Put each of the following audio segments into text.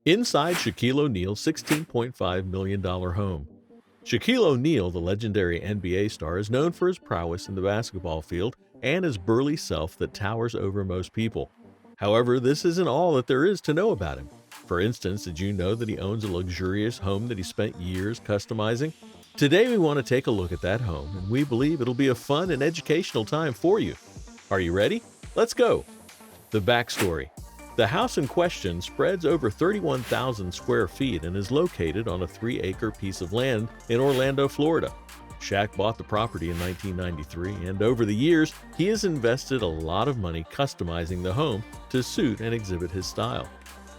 Inside Shaquille O'Neal's $16.5 million home. Shaquille O'Neal, the legendary NBA star, is known for his prowess in the basketball field and his burly self that towers over most people. However, this isn't all that there is to know about him. For instance, did you know that he owns a luxurious home that he spent years customizing? Today we want to take a look at that home, and we believe it'll be a fun and educational time for you. Are you ready? Let's go! The backstory. The house in question spreads over 31,000 square feet and is located on a 3-acre piece of land in Orlando, Florida. Shaq bought the property in 1993, and over the years, he has invested a lot of money customizing the home to suit and exhibit his style.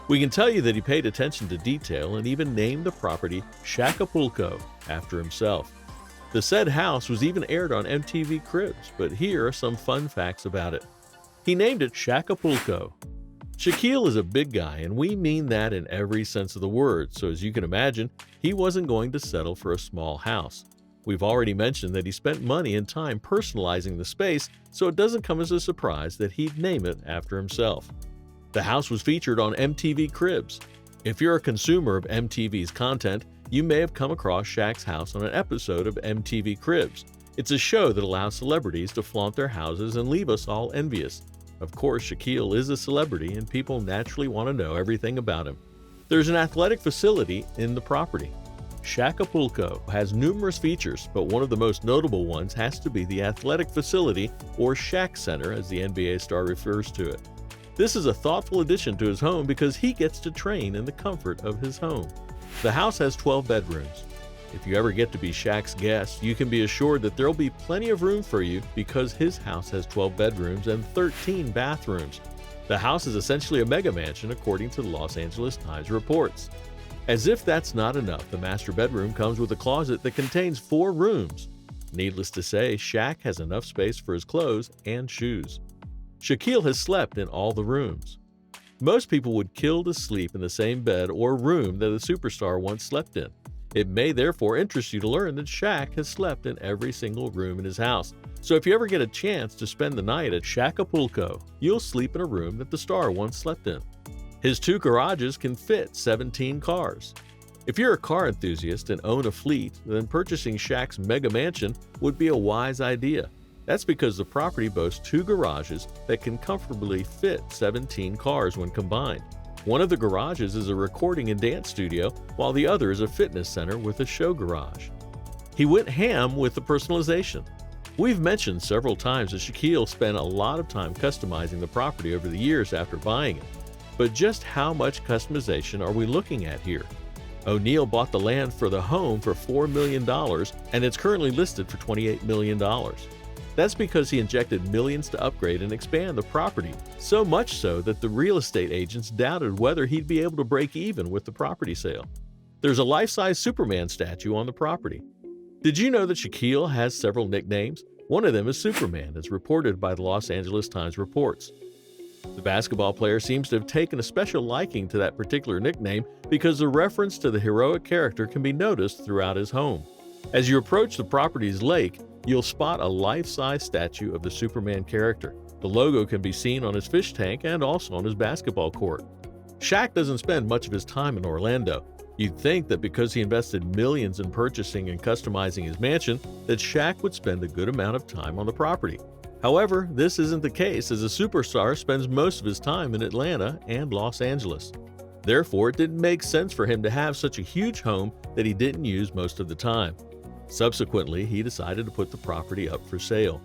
We can tell you that he paid attention to detail and even named the property Shaqapulco after himself. The said house was even aired on MTV Cribs, but here are some fun facts about it. He named it Shaqapulco. Shaquille is a big guy, and we mean that in every sense of the word, so as you can imagine, he wasn't going to settle for a small house. We've already mentioned that he spent money and time personalizing the space, so it doesn't come as a surprise that he'd name it after himself. The house was featured on MTV Cribs. If you're a consumer of MTV's content, you may have come across Shaq's house on an episode of MTV Cribs. It's a show that allows celebrities to flaunt their houses and leave us all envious. Of course, Shaquille is a celebrity and people naturally want to know everything about him. There's an athletic facility in the property. Shaqapulco has numerous features, but one of the most notable ones has to be the athletic facility, or Shaq Center as the NBA star refers to it. This is a thoughtful addition to his home because he gets to train in the comfort of his home. The house has 12 bedrooms. If you ever get to be Shaq's guest, you can be assured that there'll be plenty of room for you because his house has 12 bedrooms and 13 bathrooms. The house is essentially a mega mansion according to the Los Angeles Times reports. As if that's not enough, the master bedroom comes with a closet that contains 4 rooms. Needless to say, Shaq has enough space for his clothes and shoes. Shaquille has slept in all the rooms. Most people would kill to sleep in the same bed or room that the superstar once slept in. It may therefore interest you to learn that Shaq has slept in every single room in his house. So if you ever get a chance to spend the night at Shaqapulco, you'll sleep in a room that the star once slept in. His 2 garages can fit 17 cars. If you're a car enthusiast and own a fleet, then purchasing Shaq's mega mansion would be a wise idea. That's because the property boasts 2 garages that can comfortably fit 17 cars when combined. One of the garages is a recording and dance studio, while the other is a fitness center with a show garage. He went ham with the personalization. We've mentioned several times that Shaquille spent a lot of time customizing the property over the years after buying it. But just how much customization are we looking at here? O'Neal bought the land for the home for $4 million, and it's currently listed for $28 million. That's because he injected millions to upgrade and expand the property, so much so that the real estate agents doubted whether he'd be able to break even with the property sale. There's a life-size Superman statue on the property. Did you know that Shaquille has several nicknames? One of them is Superman, as reported by the Los Angeles Times reports. The basketball player seems to have taken a special liking to that particular nickname because the reference to the heroic character can be noticed throughout his home. As you approach the property's lake, you'll spot a life-size statue of the Superman character. The logo can be seen on his fish tank and also on his basketball court. Shaq doesn't spend much of his time in Orlando. You'd think that because he invested millions in purchasing and customizing his mansion, that Shaq would spend a good amount of time on the property. However, this isn't the case, as a superstar spends most of his time in Atlanta and Los Angeles. Therefore, it didn't make sense for him to have such a huge home that he didn't use most of the time. Subsequently, he decided to put the property up for sale.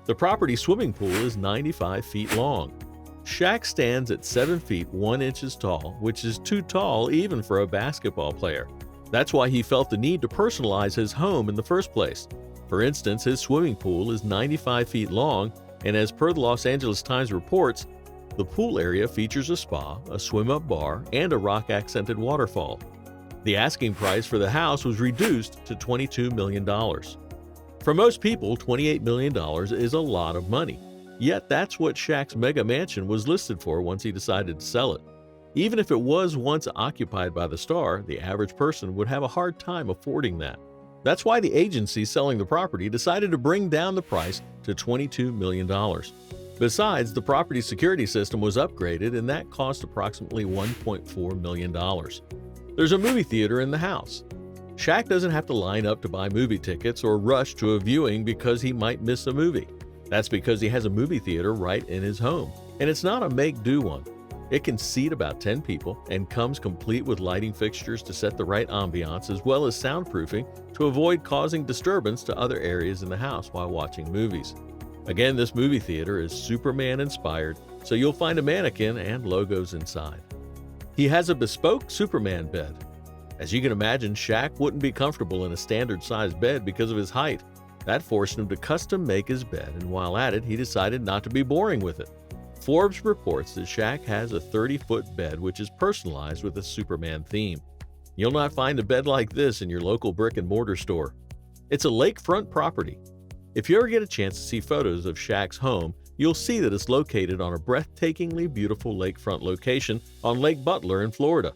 The property swimming pool is 95 feet long. Shaq stands at 7 feet 1 inches tall, which is too tall even for a basketball player. That's why he felt the need to personalize his home in the first place. For instance, his swimming pool is 95 feet long, and as per the Los Angeles Times reports, the pool area features a spa, a swim-up bar, and a rock-accented waterfall. The asking price for the house was reduced to $22 million. For most people, $28 million is a lot of money. Yet that's what Shaq's mega mansion was listed for once he decided to sell it. Even if it was once occupied by the star, the average person would have a hard time affording that. That's why the agency selling the property decided to bring down the price to $22 million. Besides, the property security system was upgraded and that cost approximately $1.4 million. There's a movie theater in the house. Shaq doesn't have to line up to buy movie tickets or rush to a viewing because he might miss a movie. That's because he has a movie theater right in his home, and it's not a make-do one. It can seat about 10 people and comes complete with lighting fixtures to set the right ambiance as well as soundproofing to avoid causing disturbance to other areas in the house while watching movies. Again, this movie theater is Superman-inspired, so you'll find a mannequin and logos inside. He has a bespoke Superman bed. As you can imagine, Shaq wouldn't be comfortable in a standard-sized bed because of his height. That forced him to custom make his bed, and while at it, he decided not to be boring with it. Forbes reports that Shaq has a 30-foot bed which is personalized with a Superman theme. You'll not find a bed like this in your local brick-and-mortar store. It's a lakefront property. If you ever get a chance to see photos of Shaq's home, you'll see that it's located on a breathtakingly beautiful lakefront location on Lake Butler in Florida.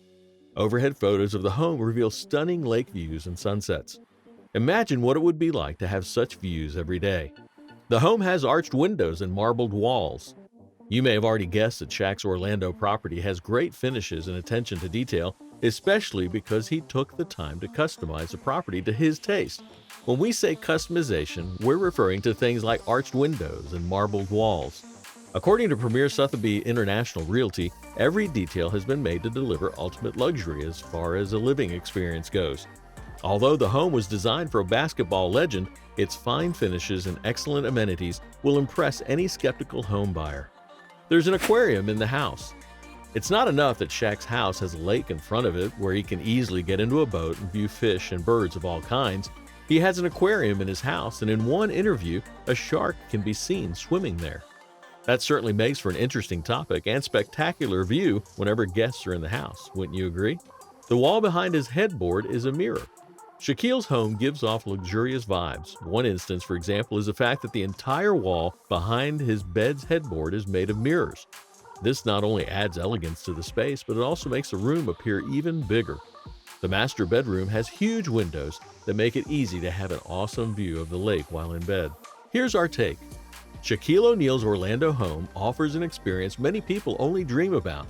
Overhead photos of the home reveal stunning lake views and sunsets. Imagine what it would be like to have such views every day. The home has arched windows and marbled walls. You may have already guessed that Shaq's Orlando property has great finishes and attention to detail, especially because he took the time to customize the property to his taste. When we say customization, we're referring to things like arched windows and marbled walls. According to Premier Sotheby's International Realty, every detail has been made to deliver ultimate luxury as far as a living experience goes. Although the home was designed for a basketball legend, its fine finishes and excellent amenities will impress any skeptical home buyer. There's an aquarium in the house. It's not enough that Shaq's house has a lake in front of it where he can easily get into a boat and view fish and birds of all kinds. He has an aquarium in his house, and in one interview, a shark can be seen swimming there. That certainly makes for an interesting topic and spectacular view whenever guests are in the house, wouldn't you agree? The wall behind his headboard is a mirror. Shaquille's home gives off luxurious vibes. One instance, for example, is the fact that the entire wall behind his bed's headboard is made of mirrors. This not only adds elegance to the space, but it also makes the room appear even bigger. The master bedroom has huge windows that make it easy to have an awesome view of the lake while in bed. Here's our take. Shaquille O'Neal's Orlando home offers an experience many people only dream about.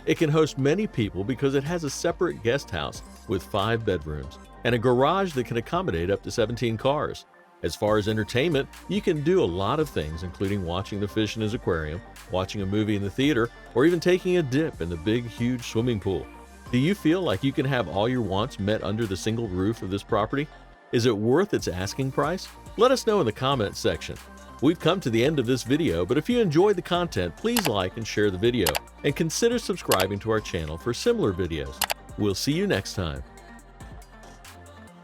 It can host many people because it has a separate guest house with 5 bedrooms and a garage that can accommodate up to 17 cars. As far as entertainment, you can do a lot of things, including watching the fish in his aquarium, watching a movie in the theater, or even taking a dip in the big, huge swimming pool. Do you feel like you can have all your wants met under the single roof of this property? Is it worth its asking price? Let us know in the comments section. We've come to the end of this video, but if you enjoyed the content, please like and share the video, and consider subscribing to our channel for similar videos. We'll see you next time.